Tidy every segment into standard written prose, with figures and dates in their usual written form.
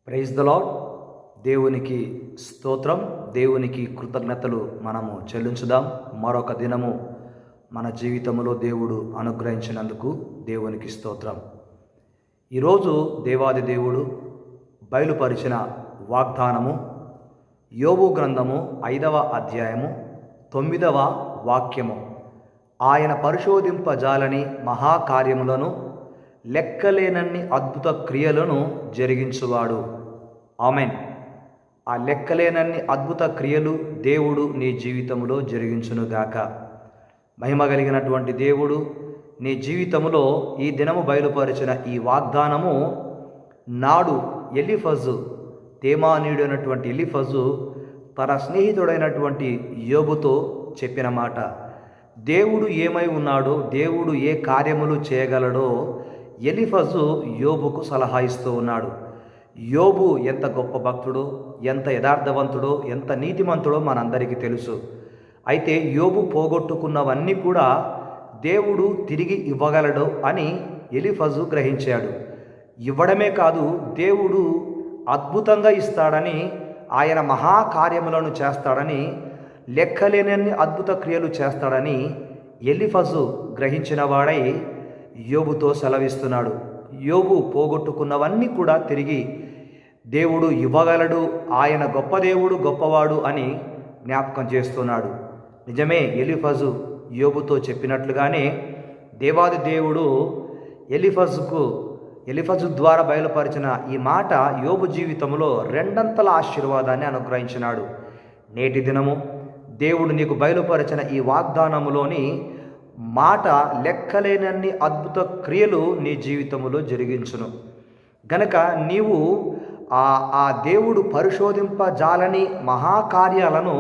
Praise the lord. దేవునికి స్తోత్రం, దేవునికి కృతజ్ఞతలు మనము చెల్లించుదాం. మరొక దినము మన జీవితంలో దేవుడు అనుగ్రహించినందుకు దేవునికి స్తోత్రం. ఈరోజు దేవాది దేవుడు బయలుపరిచిన వాగ్దానము యోబు గ్రంథము 5వ అధ్యాయము 9వ వాక్యము. ఆయన పరిశోధింపజాలని మహాకార్యములను లెక్కలేనన్ని అద్భుత క్రియలను జరిగించువాడు. ఆమెన్. ఆ లెక్కలేనన్ని అద్భుత క్రియలు దేవుడు నీ జీవితంలో జరిగించునుగాక. మహిమ కలిగినటువంటి దేవుడు నీ జీవితంలో ఈ దినము బయలుపరిచిన ఈ వాగ్దానము నాడు ఎలీఫజు, తేమానీయుడైనటువంటి ఎలీఫజు తన స్నేహితుడైనటువంటి యోబుతో చెప్పిన మాట. దేవుడు ఏమై ఉన్నాడో, దేవుడు ఏ కార్యములు చేయగలడో ఎలీఫజు యోబుకు సలహా ఇస్తూ ఉన్నాడు. యోబు ఎంత గొప్ప భక్తుడో, ఎంత యథార్థవంతుడో, ఎంత నీతిమంతుడో మనందరికీ తెలుసు. అయితే యోబు పోగొట్టుకున్నవన్నీ కూడా దేవుడు తిరిగి ఇవ్వగలడు అని ఎలీఫజు గ్రహించాడు. ఇవ్వడమే కాదు, దేవుడు అద్భుతంగా ఇస్తాడని, ఆయన మహాకార్యములను చేస్తాడని, లెక్కలేనన్ని అద్భుత క్రియలు చేస్తాడని ఎలీఫజు గ్రహించిన వాడై యోబుతో సెలవిస్తున్నాడు. యోబు పోగొట్టుకున్నవన్నీ కూడా తిరిగి దేవుడు ఇవ్వగలడు, ఆయన గొప్ప దేవుడు, గొప్పవాడు అని జ్ఞాపకం చేస్తున్నాడు. నిజమే, ఎలీఫజు యోబుతో చెప్పినట్లుగానే దేవాది దేవుడు ఎలీఫజు ద్వారా బయలుపరిచిన ఈ మాట యోబు జీవితంలో రెండంతల ఆశీర్వాదాన్ని అనుగ్రహించినాడు. నేటి దినము దేవుడు నీకు బయలుపరిచిన ఈ వాగ్దానములోని మాట లెక్కలేనన్ని అద్భుత క్రియలు నీ జీవితంలో జరిగించును గనక నీవు ఆ దేవుడు పరిశోధింపజాలని మహాకార్యాలను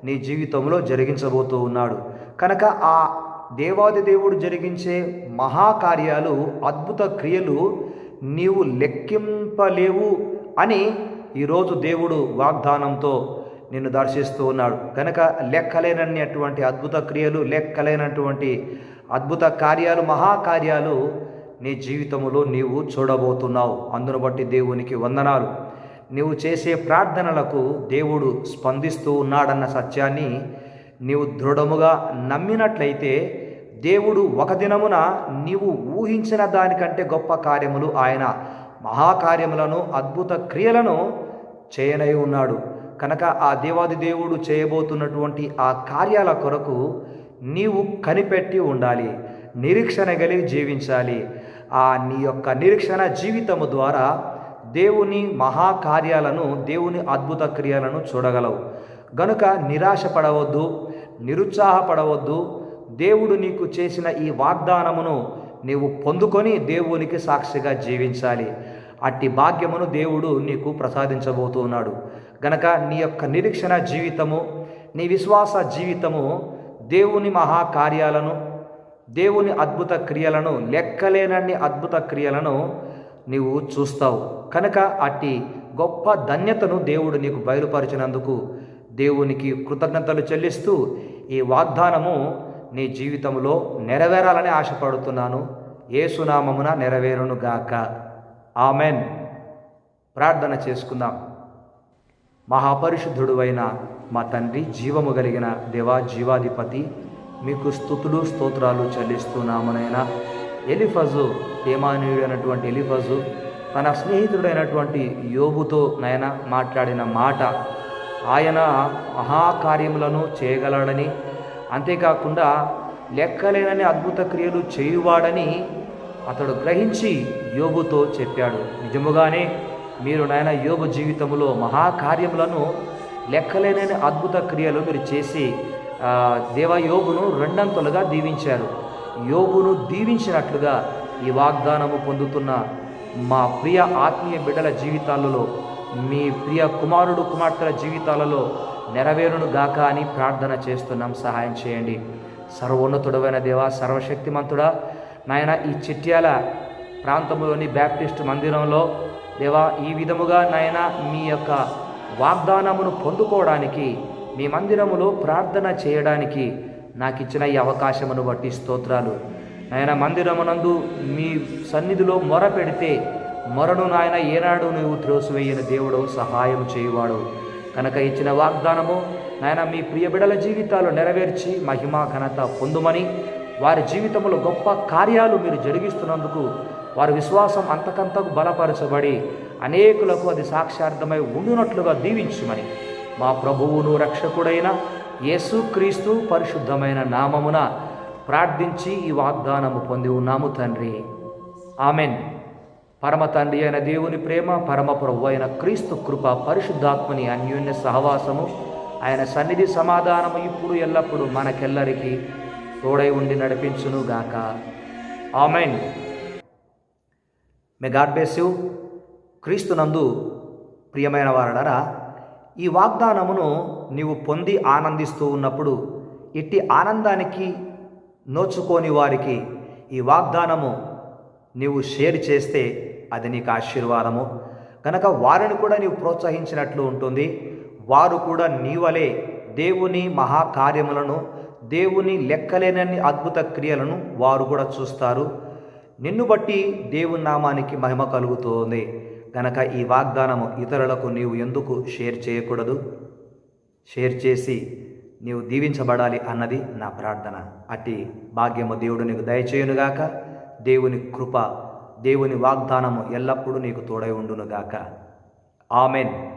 నీ జీవితంలో జరిగించబోతూ ఉన్నాడు. కనుక ఆ దేవాది దేవుడు జరిగించే మహాకార్యాలు, అద్భుత క్రియలు నీవు లెక్కింపలేవు అని ఈరోజు దేవుడు వాగ్దానంతో నిన్ను దర్శిస్తూ ఉన్నాడు. కనుక లెక్కలేనటువంటి అద్భుత క్రియలు, లెక్కలేనటువంటి అద్భుత కార్యాలు, మహాకార్యాలు నీ జీవితంలో నీవు చూడబోతున్నావు. అందును బట్టి దేవునికి వందనాలు. నీవు చేసే ప్రార్థనలకు దేవుడు స్పందిస్తూ ఉన్నాడన్న సత్యాన్ని నీవు దృఢముగా నమ్మినట్లయితే దేవుడు ఒక దినమున నీవు ఊహించిన దానికంటే గొప్ప కార్యములు, ఆయన మహాకార్యములను, అద్భుత క్రియలను చేయనై ఉన్నాడు. కనుక ఆ దేవాది దేవుడు చేయబోతున్నటువంటి ఆ కార్యాల కొరకు నీవు కనిపెట్టి ఉండాలి, నిరీక్షణ కలిగి జీవించాలి. నీ యొక్క నిరీక్షణ జీవితము ద్వారా దేవుని మహాకార్యాలను, దేవుని అద్భుత క్రియలను చూడగలవు. గనుక నిరాశపడవద్దు, నిరుత్సాహపడవద్దు. దేవుడు నీకు చేసిన ఈ వాగ్దానమును నీవు పొందుకొని దేవునికి సాక్షిగా జీవించాలి. అట్టి భాగ్యమును దేవుడు నీకు ప్రసాదించబోతున్నాడు. గనక నీ యొక్క నిరీక్షణ జీవితము, నీ విశ్వాస జీవితము దేవుని మహాకార్యాలను, దేవుని అద్భుత క్రియలను, లెక్కలేనన్ని అద్భుత క్రియలను నీవు చూస్తావు. కనుక అట్టి గొప్ప ధన్యతను దేవుడు నీకు బయలుపరిచినందుకు దేవునికి కృతజ్ఞతలు చెల్లిస్తూ ఈ వాగ్దానము నీ జీవితంలో నెరవేరాలని ఆశపడుతున్నాను. యేసు నామమున నెరవేరునుగాక. ఆమెన్. ప్రార్థన చేసుకుందాం. మహాపరిశుద్ధుడు అయిన మా తండ్రి, జీవము కలిగిన దేవా, జీవాధిపతి, మీకు స్తుతులు స్తోత్రాలు చెల్లిస్తున్నామునైనా. ఎలీఫజు, తేమానీయుడైనటువంటి ఎలీఫజు తన స్నేహితుడైనటువంటి యోబుతో నైనా మాట్లాడిన మాట, ఆయన మహాకార్యములను చేయగలడని, అంతేకాకుండా లెక్కలేనని అద్భుత క్రియలు చేయువాడని అతడు గ్రహించి యోబుతో చెప్పాడు. నిజముగానే మీరు నాయన యోబు జీవితంలో మహాకార్యములను, లెక్కలేనని అద్భుత క్రియలు మీరు చేసి యోబును రెండంతలుగా దీవించారు. యోబును దీవించినట్లుగా ఈ వాగ్దానము పొందుతున్న మా ప్రియ ఆత్మీయ బిడ్డల జీవితాలలో, మీ ప్రియ కుమారుడు కుమార్తెల జీవితాలలో నెరవేరును గాక అని ప్రార్థన చేస్తున్నాం. సహాయం చేయండి. సర్వోన్నతుడమైన దేవా, సర్వశక్తిమంతుడా నాయన, ఈ చిట్యాల ప్రాంతంలోని బ్యాప్టిస్ట్ మందిరంలో దేవా, ఈ విధముగా నాయన మీ యొక్క వాగ్దానమును పొందుకోవడానికి, మీ మందిరములో ప్రార్థన చేయడానికి నాకు ఇచ్చిన ఈ అవకాశమును బట్టి స్తోత్రాలు. నాయన, మందిరమునందు మీ సన్నిధిలో మొర పెడితే మొరను నాయన ఏనాడు నువ్వు త్రోసివేయని దేవుడు, సహాయం చేయువాడు కనుక ఇచ్చిన వాగ్దానము నాయన మీ ప్రియ బిడ్డల జీవితాలు నెరవేర్చి మహిమ ఘనత పొందుమని, వారి జీవితంలో గొప్ప కార్యాలు మీరు జరిగిస్తున్నందుకు వారి విశ్వాసం అంతకంతకు బలపరచబడి అనేకులకు అది సాక్షార్థమై ఉండునట్లుగా దీవించుమని మా ప్రభువును రక్షకుడైన యేసుక్రీస్తు పరిశుద్ధమైన నామమున ప్రార్థించి ఈ వాగ్దానము పొంది ఉన్నాము తండ్రి. ఆమెన్. పరమ తండ్రి అయిన దేవుని ప్రేమ, పరమ ప్రభు అయిన క్రీస్తు కృప, పరిశుద్ధాత్మని అన్యోన్య సహవాసము, ఆయన సన్నిధి సమాధానము ఇప్పుడు ఎల్లప్పుడూ మనకెల్లరికి తోడై ఉండి నడిపించునుగాక. Amen. May God bless you. క్రీస్తునందు ప్రియమైన వారలారా, ఈ వాగ్దానమును నీవు పొంది ఆనందిస్తూ ఉన్నప్పుడు ఇట్టి ఆనందానికి నోచుకోని వారికి ఈ వాగ్దానము నీవు షేర్ చేస్తే అది నీకు ఆశీర్వాదము. కనుక వారిని కూడా నీవు ప్రోత్సహించినట్లు ఉంటుంది. వారు కూడా నీవలే దేవుని మహాకార్యములను, దేవుని లెక్కలేనన్ని అద్భుత క్రియలను వారు కూడా చూస్తారు. నిన్ను బట్టి దేవుని నామానికి మహిమ కలుగుతుంది. కనుక ఈ వాగ్దానము ఇతరులకు నీవు ఎందుకు షేర్ చేయకూడదు? షేర్ చేసి నీవు దీవించబడాలి అన్నది నా ప్రార్థన. అట్టి భాగ్యము దేవుడు నీకు దయచేయునుగాక. దేవుని కృప, దేవుని వాగ్దానము ఎల్లప్పుడూ నీకు తోడై ఉండునుగాక. ఆమెన్.